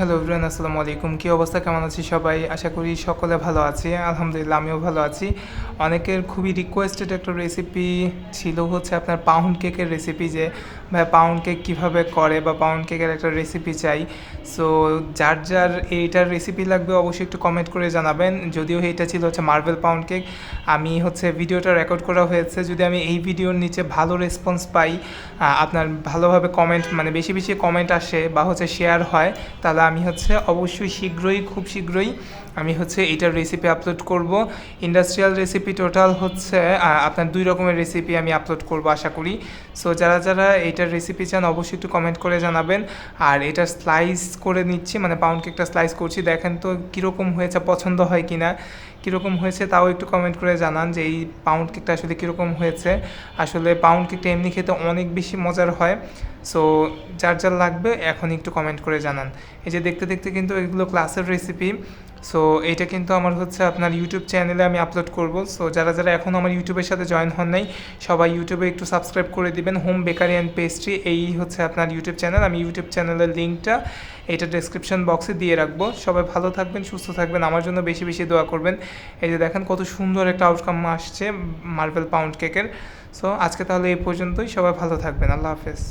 Hello everyone, আসসালামু আলাইকুম। কী অবস্থা, কেমন আছি সবাই? আশা করি সকলে ভালো আছি। আলহামদুলিল্লাহ, আমিও ভালো আছি। অনেকের খুবই রিকোয়েস্টেড একটা রেসিপি ছিল হচ্ছে আপনার পাউন্ড কেকের রেসিপি, যে ভাই পাউন্ড কেক কীভাবে করে বা পাউন্ড কেকের একটা রেসিপি চাই। সো যার যার এইটার রেসিপি লাগবে অবশ্যই একটু কমেন্ট করে জানাবেন। যদিও এইটা ছিল হচ্ছে মার্বেল পাউন্ড কেক, আমি হচ্ছে ভিডিওটা রেকর্ড করা হয়েছে। যদি আমি এই ভিডিওর নিচে ভালো রেসপন্স পাই, আপনার ভালোভাবে কমেন্ট মানে বেশি বেশি কমেন্ট আসে বা হচ্ছে শেয়ার হয়, তাহলে আমি হচ্ছে অবশ্যই খুব শীঘ্রই আমি হচ্ছে এইটার রেসিপি আপলোড করব। ইন্ডাস্ট্রিয়াল রেসিপি টোটাল হচ্ছে আপনার 2 রকমের রেসিপি আমি আপলোড করব আশা করি। সো যারা যারা এইটার রেসিপি চান অবশ্যই একটু কমেন্ট করে জানাবেন। আর এটা স্লাইস করে নিচ্ছি, মানে পাউন্ড কেকটা স্লাইস করছি, দেখেন তো কীরকম হয়েছে, পছন্দ হয় কি না, কীরকম হয়েছে তাও একটু কমেন্ট করে জানান যে এই পাউন্ড কেকটা আসলে কীরকম হয়েছে। আসলে পাউন্ড কেকটা এমনি খেতে অনেক বেশি মজার হয়। সো যার যার লাগবে এখন একটু কমেন্ট করে জানান। এই যে দেখতে দেখতে কিন্তু এগুলো ক্লাসের রেসিপি। সো এটা কিন্তু আমার হচ্ছে আপনার ইউটিউব চ্যানেলে আমি আপলোড করব। সো যারা যারা এখন আমার ইউটিউবের সাথে জয়েন হন নাই, সবাই ইউটিউবে একটু সাবস্ক্রাইব করে দিবেন। হোম বেকারি অ্যান্ড পেস্ট্রি, এই হচ্ছে আপনার ইউটিউব চ্যানেল। আমি ইউটিউব চ্যানেলের লিঙ্কটা এটা ডেসক্রিপশন বক্সে দিয়ে রাখবো। সবাই ভালো থাকবেন, সুস্থ থাকবেন, আমার জন্য বেশি বেশি দোয়া করবেন। এই যে দেখেন কত সুন্দর একটা আউটকাম আসছে মার্বেল পাউন্ড কেকের। সো আজকে তাহলে এই পর্যন্তই, সবাই ভালো থাকবেন, আল্লাহ হাফেজ।